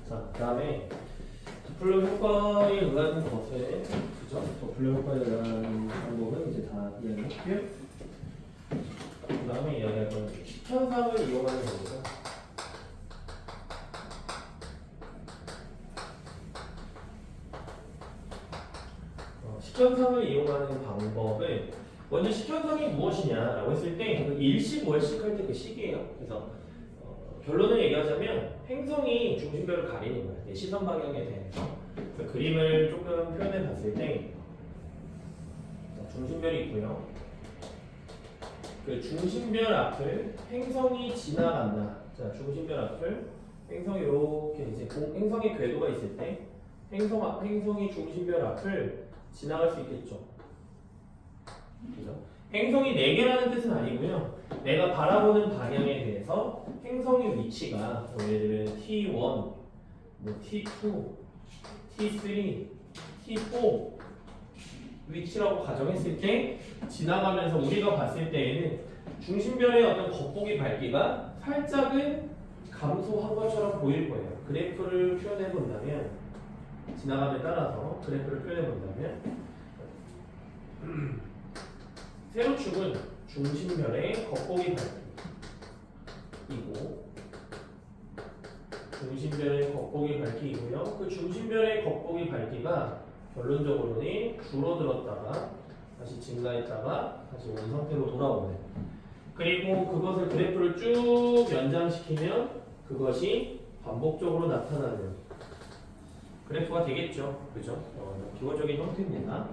자, 그 다음에 도플러 효과에 의한 것을, 그죠? 도플러 효과에 의한 방법은 이제 다 이야기했고요. 그 다음에 이야기할 건 시편상을 이용하는 겁니다. 시편상을 이용하는 방법은 먼저 시편상이 무엇이냐라고 했을 때 그 일식 월식 할 때 그 식이에요. 그래서 결론을 얘기하자면 행성이 중심별을 가리는 거예요. 내 시선 방향에 대해서. 그 그림을 조금 표현해 봤을 때 중심별이 있고요. 그 중심별 앞을 행성이 지나간다. 자, 중심별 앞을 행성이 이렇게 이제 행성의 궤도가 있을 때 행성이 중심별 앞을 지나갈 수 있겠죠. 그죠? 행성이 4개라는 뜻은 아니고요. 내가 바라보는 방향에 대해서 행성의 위치가 예를 들면 T1, 뭐 T2, T3, T4 위치라고 가정했을 때 지나가면서 우리가 봤을 때에는 중심별의 어떤 겉보기 밝기가 살짝은 감소한 것처럼 보일 거예요. 그래프를 표현해 본다면 지나감에 따라서 그래프를 표현해 본다면 세로축은 중심별의 겉보기 밝기이고 중심별의 겉보기 밝기이고요. 그 중심별의 겉보기 밝기가 결론적으로는 줄어들었다가 다시 증가했다가 다시 원상태로 돌아오는, 그리고 그것을 그래프를 쭉 연장시키면 그것이 반복적으로 나타나는 그래프가 되겠죠. 그죠? 기본적인 형태입니다.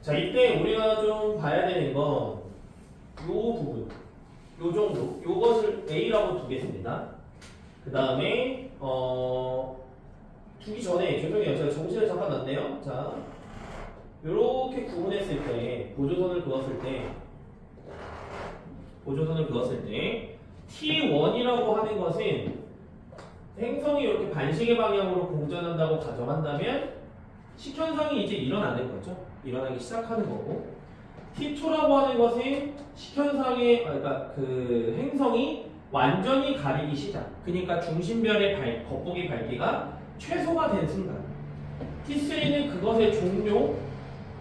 자, 이때 우리가 좀 봐야 되는 건 요 부분, 요 정도, 요것을 A라고 두겠습니다. 그 다음에 두기 전에 죄송해요. 제가 정신을 잠깐 놨네요. 자, 요렇게 구분했을 때 보조선을 그었을 때 T1이라고 하는 것은 행성이 이렇게 반시계 방향으로 공전한다고 가정한다면 식현상이 이제 일어나는 거죠. 일어나기 시작하는 거고, T2라고 하는 것은 식현상의, 그러니까 그 행성이 완전히 가리기 시작. 그러니까 중심별의 겉보기 밝기가 최소가 된 순간. T3는 그것의 종료,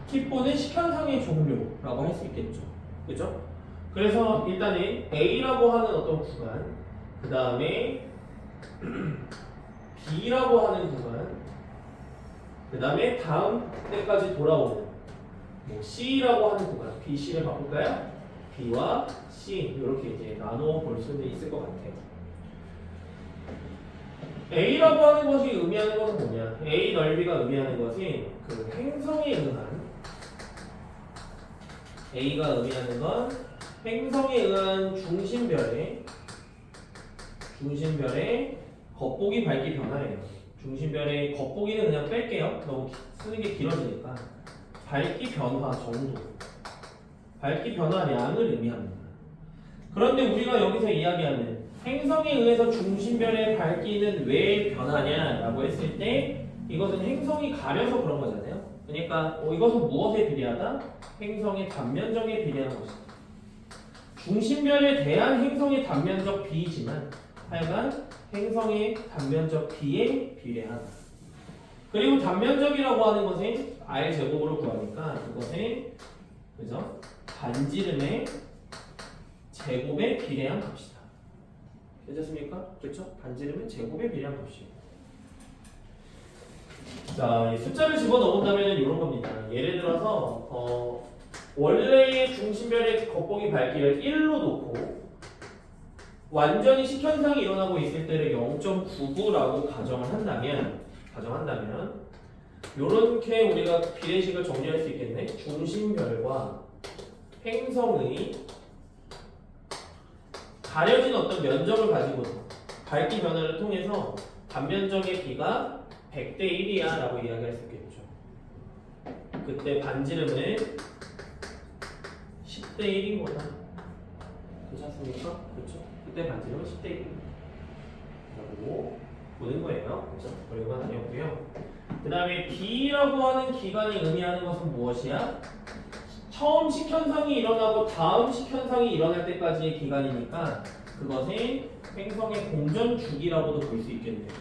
T4는 식현상의 종료라고 할 수 있겠죠. 그죠? 그래서 일단은 A라고 하는 어떤 구간, 그 다음에 B라고 하는 구간, 그 다음에 다음 때까지 돌아오는 뭐 C라고 하는 구간, B, C를 바꿀까요? B와 C 이렇게 이제 나눠 볼 수는 있을 것 같아요. A라고 하는 것이 의미하는 것은 뭐냐? A 넓이가 의미하는 것이 그 행성에 의한, A가 의미하는 건 행성에 의한 중심별의 겉보기 밝기 변화예요. 중심별의 겉보기는 그냥 뺄게요. 너무 쓰는 게 길어지니까. 밝기 변화 정도, 밝기 변화량을 의미합니다. 그런데 우리가 여기서 이야기하는 행성에 의해서 중심별의 밝기는 왜 변하냐라고 했을 때 이것은 행성이 가려서 그런 거잖아요. 그러니까 이것은 무엇에 비례하다? 행성의 단면적에 비례한 것이다. 중심별에 대한 행성의 단면적 B이지만 하여간 행성의 단면적 B에 비례하다. 그리고 단면적이라고 하는 것은 R제곱으로 구하니까 그것은 그죠? 반지름의 제곱에 비례한 값이다. 괜찮습니까? 그렇죠? 반지름의 제곱에 비례한 값이에요. 자, 숫자를 집어넣은다면 이런 겁니다. 예를 들어서 원래의 중심별의 겉보기 밝기를 1로 놓고 완전히 식현상이 일어나고 있을 때를 0.99라고 가정을 한다면 요렇게 우리가 비례식을 정리할 수 있겠네. 중심별과 행성의 가려진 어떤 면적을 가지고서 밝기 변화를 통해서 단면적의 비가 100대 1이야 라고 이야기할 수 있겠죠. 그때 반지름은 10대 1인 거다. 괜찮습니까? 그렇죠? 그때 반지름은 10대 1라고 보는 거예요. 그렇죠? 별건 아니었고요. 그 다음에 B라고 하는 기간이 의미하는 것은 무엇이야? 처음 식현상이 일어나고 다음 식현상이 일어날 때까지의 기간이니까 그것은 행성의 공전 주기라고도 볼 수 있겠네요.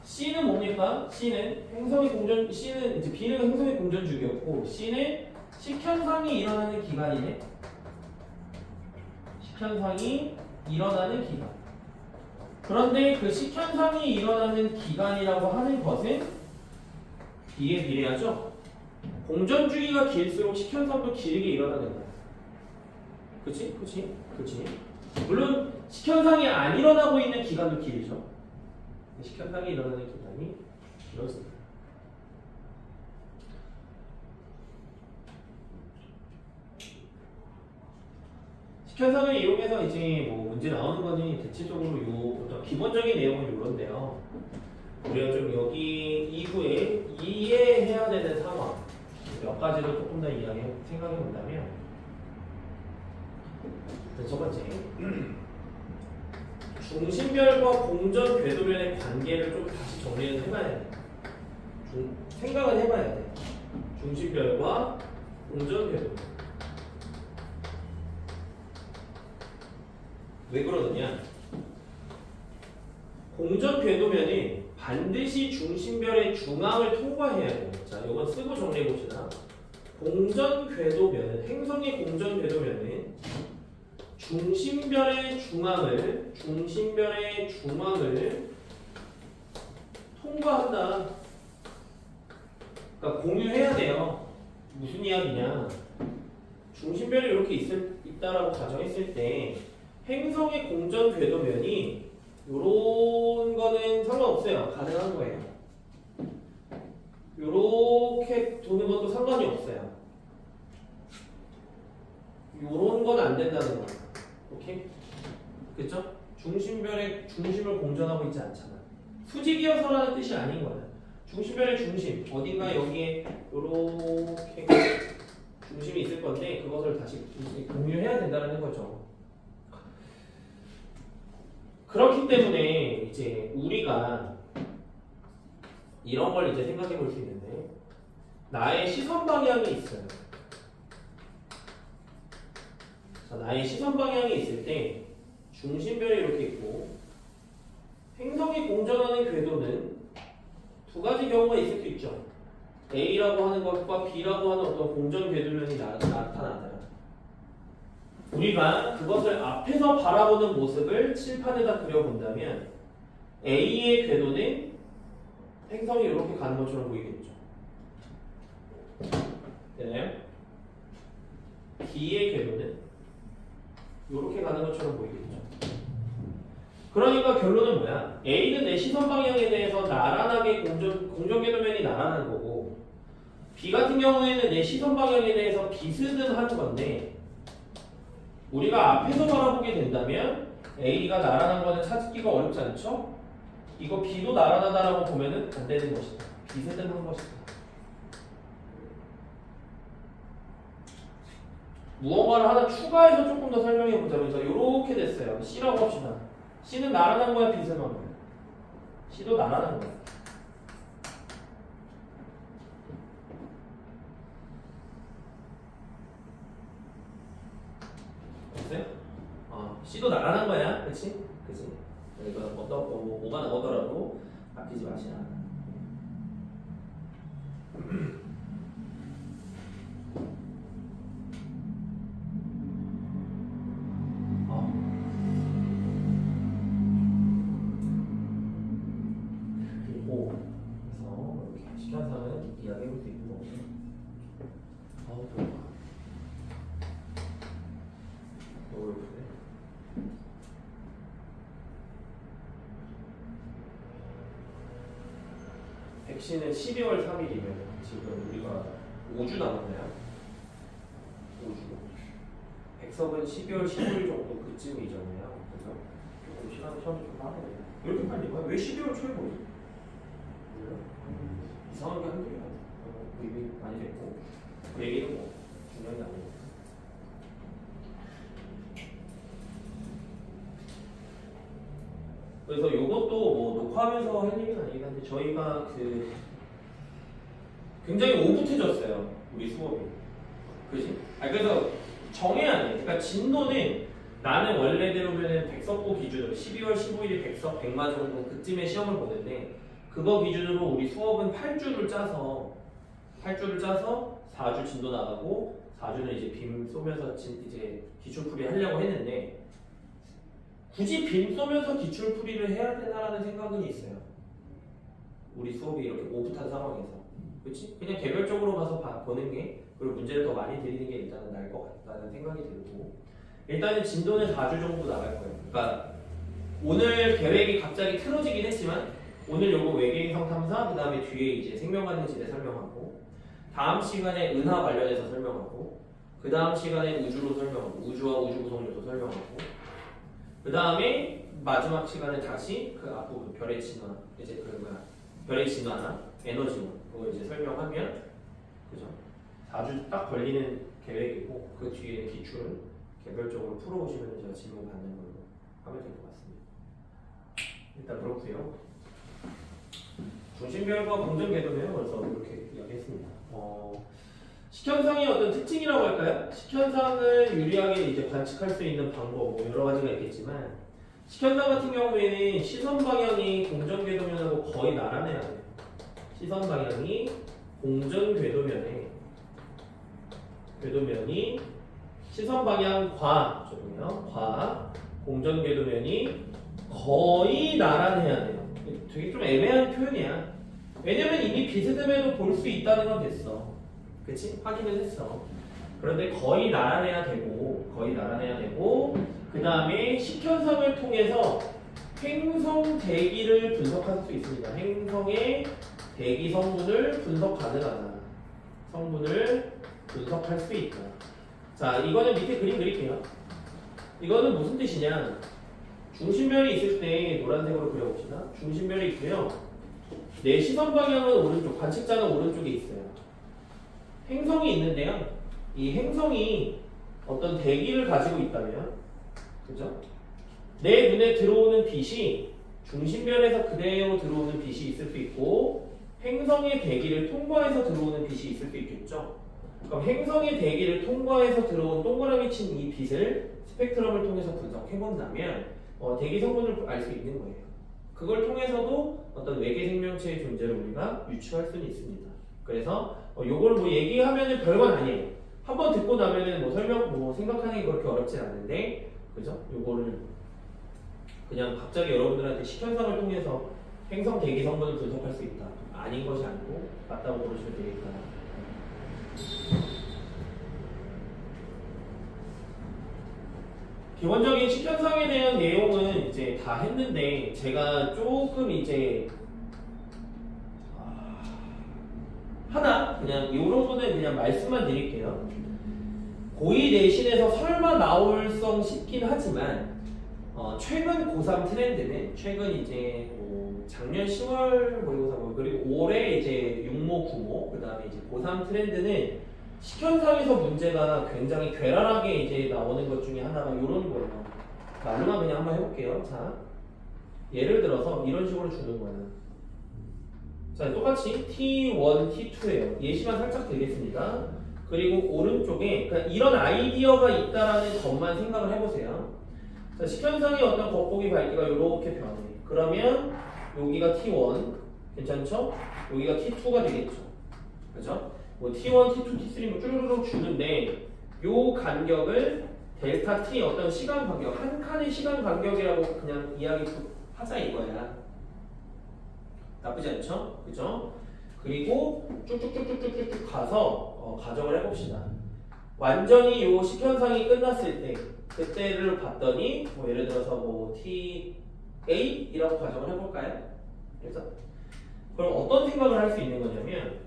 C는 뭡니까? C는 이제 B는 행성의 공전 주기였고 C는 식현상이 일어나는 기간이네. 식현상이 일어나는 기간. 그런데 그 식현상이 일어나는 기간이라고 하는 것은 B에 비례하죠. 공전 주기가 길수록 식현상도 길게 일어나는 거야. 그치? 물론 식현상이 안 일어나고 있는 기간도 길죠. 식현상이 일어나는 기간이 길어집니다. 식현상을 이용해서 이제 뭐 문제 나오는 거는 대체적으로 요 어떤 기본적인 내용은 요런데요. 우리가 좀 여기 이후에 이해해야 되는 상황 몇 가지를 조금 더 생각해 본다면, 첫 번째, 중심별과 공전 궤도면의 관계를 좀 다시 정리를 해봐야 돼. 생각을 해봐야 돼. 중심별과 공전 궤도. 왜 그러느냐? 공전 궤도면은 반드시 중심별의 중앙을 통과해야 돼요. 자, 이건 쓰고 정리해 봅시다. 공전 궤도면, 행성의 공전 궤도면은 중심별의 중앙을 통과한다. 그러니까 공유해야 돼요. 무슨 이야기냐? 중심별이 이렇게 있다라고 가정했을 때 행성의 공전 궤도면이 요런 거는 상관없어요. 가능한 거예요. 요렇게 도는 것도 상관이 없어요. 요런 건 안 된다는 거예요. 오케이? 그쵸? 중심별의 중심을 공전하고 있지 않잖아. 수직이어서라는 뜻이 아닌 거야. 중심별의 중심, 어딘가 여기에 요렇게 중심이 있을 건데 그것을 다시 공유해야 된다는 거죠. 그렇기 때문에 이제 우리가 이런 걸 이제 생각해 볼 수 있는데, 나의 시선 방향이 있어요. 자, 나의 시선 방향이 있을 때 중심별이 이렇게 있고, 행성이 공전하는 궤도는 두 가지 경우가 있을 수 있죠. A라고 하는 것과 B라고 하는 어떤 공전 궤도면이 나타나요. 우리가 그것을 앞에서 바라보는 모습을 칠판에다 그려본다면 A의 궤도는 행성이 이렇게 가는 것처럼 보이겠죠. 되나요? B의 궤도는 이렇게 가는 것처럼 보이겠죠. 그러니까 결론은 뭐야? A는 내 시선 방향에 대해서 나란하게 공전 궤도면이 나란한 거고, B 같은 경우에는 내 시선 방향에 대해서 비스듬한 건데, 우리가 앞에서 바라보게 된다면 A가 나란한 거는 찾기가 어렵지 않죠? 이거 B도 나란하다라고 보면은 안 되는 것이다. 비스듬한 것이다. 무언가를 하나 추가해서 조금 더 설명해 보자면, 이렇게 됐어요. C라고 합시다. C는 나란한 거야, 비스듬한 거야? C도 나란한 거야. C도 나란한 거야, 그치? 그러니까 뭐가 나오더라도 아끼지 마시라. 그리고 그래서 이렇게 식현상은 이야기해볼 수 있는 거고. 너무 예쁘네. 백신은 12월 3일이면 지금 우리가 5주 남았나요? 5주. 백석은 12월 15일 정도 그쯤이잖아요. 그래서 조금 시험이 좀 빠르네요. 왜 이렇게 빨리 가? 왜 12월 초에 보지? 이상한 게 한둘이 아니야. 구입이 많이 됐고, 그 얘기는 뭐 중요한 게 아니고. 그래서 이것도 뭐 녹화하면서 할 얘기는 아니긴 한데, 저희가 굉장히 오붓해졌어요, 우리 수업이. 그지? 그래서 정해야 돼. 그러니까 진도는 나는 원래대로면은 백석고 기준으로 12월 15일이 백석 100마 정도 그쯤에 시험을 보는데 그거 기준으로 우리 수업은 8주를 짜서 4주 진도 나가고 4주는 이제 빔 쏘면서 이제 기출풀이 하려고 했는데 굳이 빔 쏘면서 기출풀이를 해야 되나라는 생각은 있어요. 우리 수업이 이렇게 오붓한 상황에서 그렇지? 그냥 개별적으로 가서 보는 게 그리고 문제를 더 많이 드리는 게 일단은 나을 것 같다는 생각이 들고 일단은 진도는 4주 정도 나갈 거예요. 그러니까 오늘 계획이 갑자기 틀어지긴 했지만 오늘 요거 외계행성 탐사 그 다음에 뒤에 이제 생명가능지대 설명하고 다음 시간에 은하 관련해서 설명하고 그 다음 시간에 우주로 설명하고 우주와 우주 구성요소 설명하고 그 다음에 마지막 시간에 다시 그 앞부분 별의 진화 이제 별의 진화나 에너지원 그거 이제 설명하면 그죠? 4주 딱 걸리는 계획이고 그 뒤에 기출은 개별적으로 풀어오시면 제가 질문 받는 걸로 하면 될 것 같습니다. 일단 그렇고요. 중심별과 공정궤도면 벌써 이렇게 이야기했습니다. 식현상의 어떤 특징이라고 할까요? 식현상을 유리하게 이제 관측할 수 있는 방법 뭐 여러 가지가 있겠지만 식현상 같은 경우에는 시선 방향이 공정궤도면하고 거의 나란해야 돼요. 시선 방향이 공정궤도면이 시선 방향과 공정궤도면이 거의 나란해야 돼요. 되게 좀 애매한 표현이야. 왜냐면 이미 비스듬해도 볼 수 있다는 건 됐어. 그치? 확인을 했어. 그런데 거의 나란해야 되고 그 다음에 식현상을 통해서 행성 대기를 분석할 수 있습니다. 행성의 대기 성분을 분석 가능하다. 성분을 분석할 수 있다. 자, 이거는 밑에 그림 그릴게요. 이거는 무슨 뜻이냐? 중심별이 있을 때 노란색으로 그려봅시다. 중심별이 있고요. 내 시선 방향은 오른쪽, 관측자는 오른쪽에 있어요. 행성이 있는데요. 이 행성이 어떤 대기를 가지고 있다면, 그죠? 내 눈에 들어오는 빛이 중심별에서 그대로 들어오는 빛이 있을 수 있고, 행성의 대기를 통과해서 들어오는 빛이 있을 수 있겠죠? 그럼 행성의 대기를 통과해서 들어온 동그라미 친 이 빛을 스펙트럼을 통해서 분석해본다면, 대기 성분을 알 수 있는 거예요. 그걸 통해서도 어떤 외계 생명체의 존재를 우리가 유추할 수는 있습니다. 그래서 요걸 뭐 얘기하면은 별건 아니에요. 한번 듣고 나면은 뭐 생각하는 게 그렇게 어렵진 않은데, 그죠? 요거를 그냥 갑자기 여러분들한테 식현상을 통해서 행성 대기 성분을 분석할 수 있다. 아닌 것이 아니고 맞다고 보시면 되겠다. 기본적인 식현상에 대한 내용은 이제 다 했는데 제가 조금 이제 하나 그냥 요런 거는 그냥 말씀만 드릴게요. 고2 내신에서 설마 나올성 싶긴 하지만 최근 고3 트렌드는 최근 이제 작년 10월 모의고사 그리고 올해 이제 6모, 9모 그 다음에 이제 고3 트렌드는 식현상에서 문제가 굉장히 괴랄하게 이제 나오는 것 중에 하나가 이런 거예요. 말로만 그냥 한번 해볼게요. 자, 예를 들어서 이런 식으로 주는 거예요. 자, 똑같이 T1, T2예요. 예시만 살짝 드리겠습니다. 그리고 오른쪽에 그러니까 이런 아이디어가 있다라는 것만 생각을 해보세요. 자, 식현상의 어떤 겉보기 밝기가 이렇게 변해. 그러면 여기가 T1 괜찮죠? 여기가 T2가 되겠죠. 그죠? 뭐 T1, T2, T3 뭐 쭈르륵 주는데 요 간격을 델타 T 어떤 시간 간격 한 칸의 시간 간격이라고 그냥 이야기하자 이거야. 나쁘지 않죠? 그죠? 그리고 쭉쭉쭉쭉쭉쭉 가서 가정을 해봅시다. 완전히 요 식현상이 끝났을 때 그때를 봤더니 뭐 예를 들어서 뭐 T8이라고 가정을 해볼까요? 그래서 그럼 어떤 생각을 할 수 있는 거냐면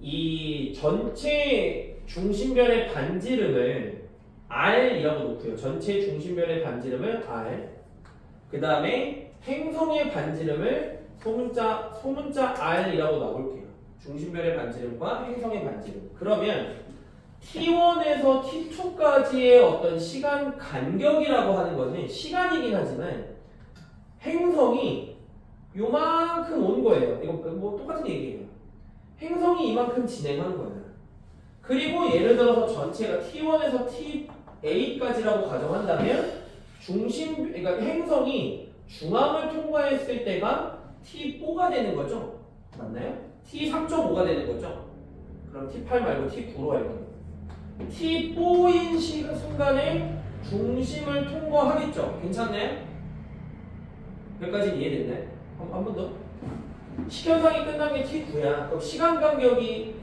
이 전체 중심별의 반지름을 R이라고 놓고요. 전체 중심별의 반지름을 R 그 다음에 행성의 반지름을 소문자 R이라고 나올게요. 중심별의 반지름과 행성의 반지름. 그러면 T1에서 T2까지의 어떤 시간 간격이라고 하는 것은 시간이긴 하지만 행성이 요만큼 온 거예요. 이거 뭐 똑같은 얘기예요. 행성이 이만큼 진행한 거예요. 그리고 예를 들어서 전체가 T1에서 T8까지라고 가정한다면 그러니까 행성이 중앙을 통과했을 때가 T4가 되는 거죠. 맞나요? T3.5가 되는 거죠. 그럼 T8 말고 T9로 할게요. T4인 순간에 중심을 통과하겠죠. 괜찮나요? 여기까지 이해됐나요? 한 번 더. 시간상이 끝난 게 T9야. 그럼 시간 간격이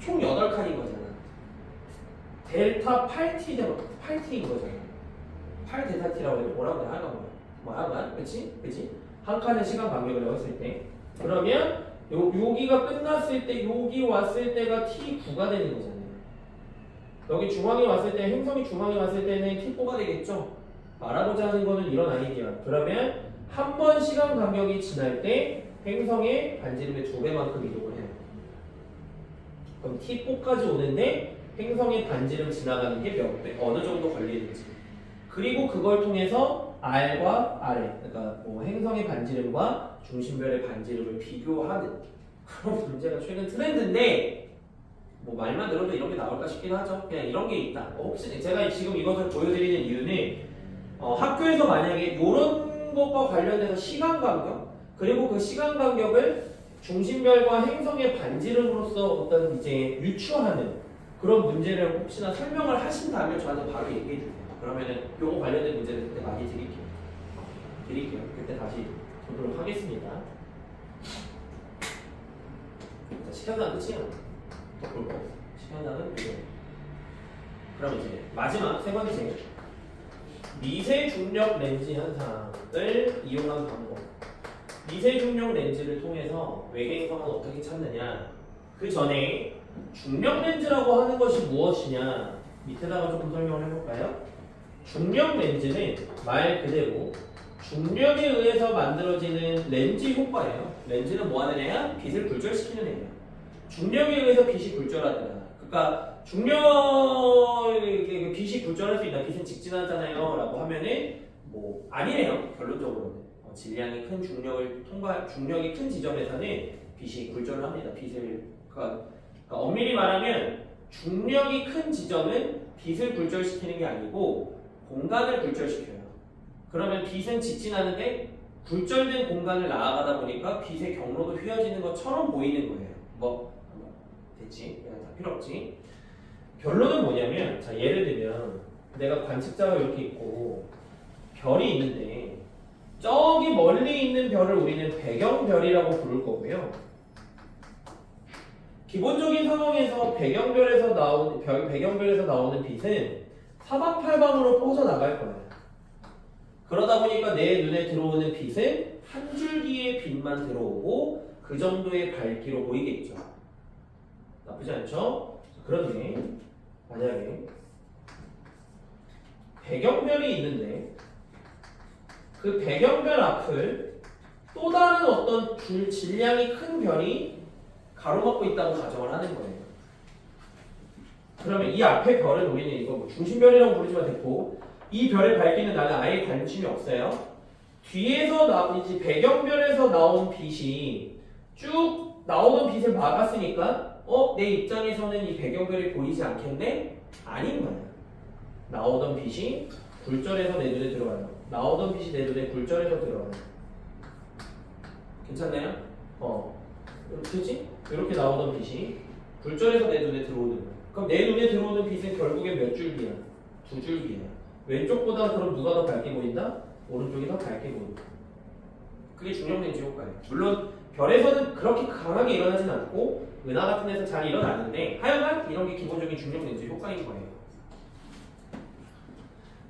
총 8칸인 거잖아. 델타 8T인 거잖아. 8델타 T라고 해도 뭐라고 해야 할까 뭐 하여간 그치? 한 칸의 시간 간격이라고 했을 때 그러면 여기가 끝났을 때 여기 왔을 때가 T9가 되는 거잖아요. 여기 중앙에 왔을 때 행성이 중앙에 왔을 때는 T4가 되겠죠. 말하고자 하는 거는 이런 아이디어야. 그러면 한 번 시간 간격이 지날 때 행성의 반지름의 2배만큼 이동을 해요. 그럼 T4까지 오는데 행성의 반지름 지나가는 게 몇 배, 어느 정도 걸리는지. 그리고 그걸 통해서 R과 RL, 그러니까 뭐 행성의 반지름과 중심별의 반지름을 비교하는 그런 문제가 최근 트렌드인데 뭐 말만 들어도 이런 게 나올까 싶긴 하죠. 그냥 이런 게 있다. 혹시 제가 지금 이것을 보여드리는 이유는 학교에서 만약에 이런 것과 관련해서 시간 간격 그리고 그 시간 간격을 중심별과 행성의 반지름으로서 어떤 이제 유추하는 그런 문제를 혹시나 설명을 하신다면 저한테 바로 얘기해 주세요. 그러면은 요거 관련된 문제를 그때 많이 드릴게요. 그때 다시 보도록 하겠습니다. 자, 시간당 끝이야. 더 볼 거 없어. 시간당은 이거. 그럼 이제 마지막 세 번째. 미세 중력 렌즈 현상을 이용한 방법. 미세 중력 렌즈를 통해서 외계행성은 어떻게 찾느냐? 그 전에 중력 렌즈라고 하는 것이 무엇이냐? 밑에다가 조금 설명을 해볼까요? 중력 렌즈는 말 그대로 중력에 의해서 만들어지는 렌즈 효과예요. 렌즈는 뭐 하는 애야? 빛을 굴절시키는 애야. 중력에 의해서 빛이 굴절하더라. 그러니까 빛이 굴절할 수 있다. 빛은 직진하잖아요. 라고 하면은 뭐 아니래요. 결론적으로는 질량이 큰 중력이 큰 지점에서는 빛이 굴절을 합니다. 그러니까 엄밀히 말하면 중력이 큰 지점은 빛을 굴절시키는 게 아니고 공간을 굴절시켜요. 그러면 빛은 직진하는데 굴절된 공간을 나아가다 보니까 빛의 경로도 휘어지는 것처럼 보이는 거예요. 뭐 됐지? 그냥 다 필요 없지? 결론은 뭐냐면 자 예를 들면 내가 관측자가 이렇게 있고 별이 있는데 저기 멀리 있는 별을 우리는 배경별이라고 부를 거고요. 기본적인 상황에서 배경별에서 나오는 빛은 사방팔방으로 뻗어나갈 거예요. 그러다 보니까 내 눈에 들어오는 빛은 한 줄기의 빛만 들어오고 그 정도의 밝기로 보이겠죠. 나쁘지 않죠? 그런데 만약에 배경별이 있는데 그 배경별 앞을 또 다른 어떤 질량이 큰 별이 가로막고 있다고 가정을 하는 거예요. 그러면 이 앞에 별은 우리는 이거 뭐 중심별이라고 부르지만 됐고 이 별의 밝기는 나는 아예 관심이 없어요. 뒤에서 이제 배경별에서 나온 빛이 쭉 나오는 빛을 막았으니까 내 입장에서는 이 배경별이 보이지 않겠네? 아닌 거야. 나오던 빛이 굴절해서 내 눈에 들어와요. 나오던 빛이 내 눈에 굴절해서 들어와요. 괜찮나요? 그렇지? 이렇게 나오던 빛이 굴절해서 내 눈에 들어오는 거야. 그럼 내 눈에 들어오는 빛은 결국엔 몇 줄기야? 2줄기야. 왼쪽보다 그럼 누가 더 밝게 보인다? 오른쪽이 더 밝게 보인다. 그게 중력렌즈 효과예요. 물론 별에서는 그렇게 강하게 일어나진 않고 은하 같은 데서 잘 일어나는데 하여간 이런 게 기본적인 중력렌즈 효과인 거예요.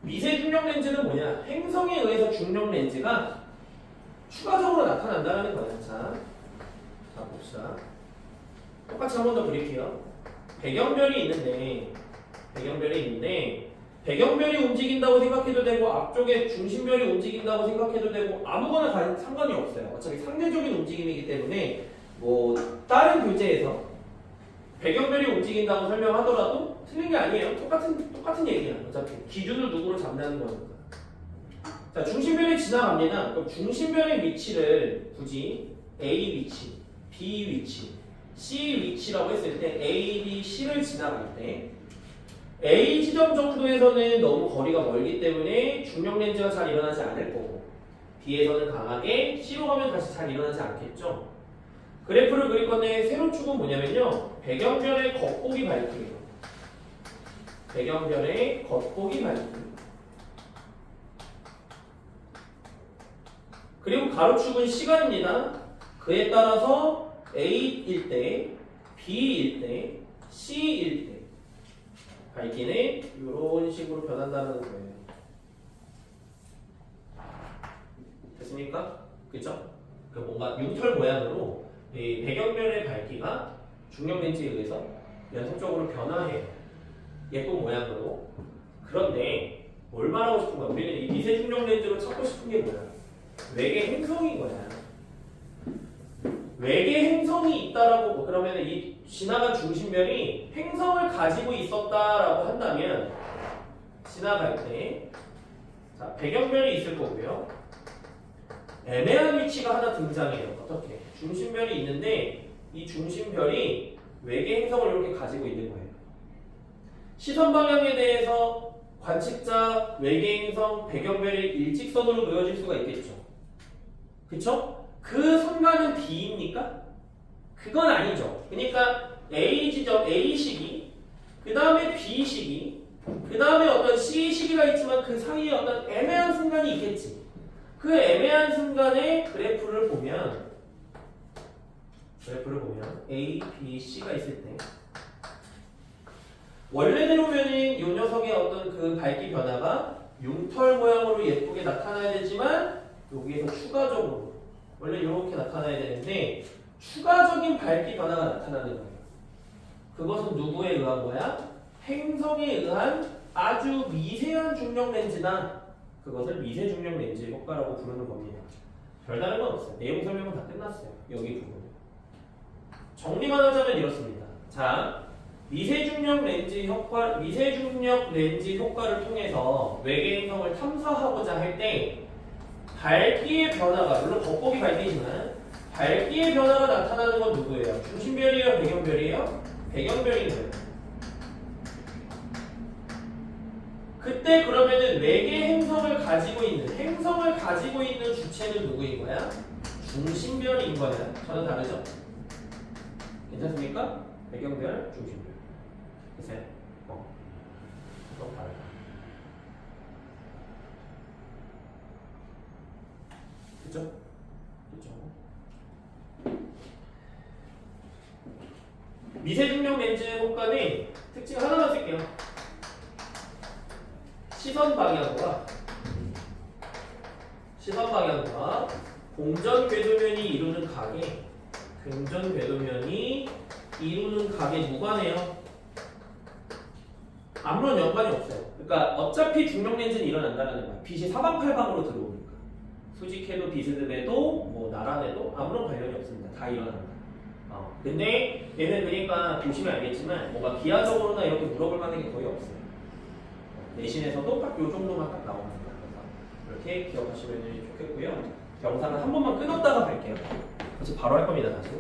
미세 중력렌즈는 뭐냐? 행성에 의해서 중력렌즈가 추가적으로 나타난다는 거예요. 자 봅시다. 똑같이 한 번 더 그릴게요. 배경별이 있는데 배경별이 움직인다고 생각해도 되고 앞쪽에 중심별이 움직인다고 생각해도 되고 아무거나 상관이 없어요. 어차피 상대적인 움직임이기 때문에 뭐 다른 교재에서 배경별이 움직인다고 설명하더라도 틀린 게 아니에요. 똑같은 얘기야. 어차피 기준을 누구로 잡는 거니까. 자, 중심별이 지나갑니다. 그럼 중심별의 위치를 굳이 A 위치, B 위치, C 위치라고 했을 때 A, B, C를 지나갈 때 A 지점 정도에서는 너무 거리가 멀기 때문에 중력 렌즈가 잘 일어나지 않을 거고 B에서는 강하게 C로 가면 다시 잘 일어나지 않겠죠. 그래프를 그릴 건데 세로축은 뭐냐면요. 배경별의 겉보기 밝기예요. 배경별의 겉보기 밝기. 그리고 가로축은 시간입니다. 그에 따라서 A일 때, B일 때, C일 때 밝기는 이런 식으로 변한다는 거예요. 됐습니까? 그죠? 그 뭔가 융털 모양으로 이 배경별의 밝기가 중력 렌즈에 의해서 연속적으로 변화해요. 예쁜 모양으로. 그런데 뭘 말하고 싶은 거야? 우리는 이 미세 중력 렌즈로 찾고 싶은 게 뭐야? 외계 행성인 거야. 외계 행성이 있다라고 그러면 이 지나간 중심별이 행성을 가지고 있었다라고 한다면 지나갈 때 자, 배경별이 있을 거고요. 애매한 위치가 하나 등장해요. 어떻게? 중심별이 있는데 이 중심별이 외계 행성을 이렇게 가지고 있는 거예요. 시선 방향에 대해서 관측자, 외계 행성, 배경별이 일직선으로 그려질 수가 있겠죠. 그쵸? 그 선과는 D입니까? 그건 아니죠. 그러니까 A 지점, A 시기, 그 다음에 B 시기, 그 다음에 어떤 C 시기가 있지만 그 사이에 어떤 애매한 순간이 있겠지. 그 애매한 순간에 그래프를 보면 A, B, C가 있을 때 원래대로면은 이 녀석의 어떤 그 밝기 변화가 융털 모양으로 예쁘게 나타나야 되지만 여기에서 추가적으로 원래 이렇게 나타나야 되는데 추가적인 밝기 변화가 나타나는 거예요. 그것은 누구에 의한 거야? 행성에 의한 아주 미세한 중력 렌즈나 그것을 미세 중력 렌즈 효과라고 부르는 겁니다. 별다른 건 없어요. 내용 설명은 다 끝났어요. 여기 부분. 정리만 하자면 이렇습니다. 자, 미세 중력 렌즈 효과를 통해서 외계 행성을 탐사하고자 할 때 밝기의 변화가 물론 겉보기 밝기지만 밝기의 변화가 나타나는 건 누구예요? 중심별이에요? 배경별이에요? 배경별인 거예요. 그때 그러면은 외계 행성을 가지고 있는 주체는 누구인 거야? 중심별인 거야. 저는 다르죠? 괜찮습니까? 배경별, 중심별. 됐어요? 좀 다르다. 그죠? 그죠? 미세중력 렌즈 효과는 특징 하나만 쓸게요. 시선 방향과 공전 궤도면이 이루는 각에 무관해요. 아무런 연관이 없어요. 그러니까 어차피 중력 렌즈는 일어난다는 거야. 빛이 사방팔방으로 들어오니까. 수직해도 비스듬해도 뭐 나란해도 아무런 관련이 없습니다. 다 일어납니다. 근데 얘는 그러니까 보시면 알겠지만 뭔가 기하적으로나 이렇게 물어볼 만한 게 거의 없어요. 내신에서도 딱 요 정도만 딱 나옵니다. 이렇게 기억하시면 좋겠고요. 영상을 한 번만 끊었다가 갈게요. 그래서 바로 할 겁니다. 다시.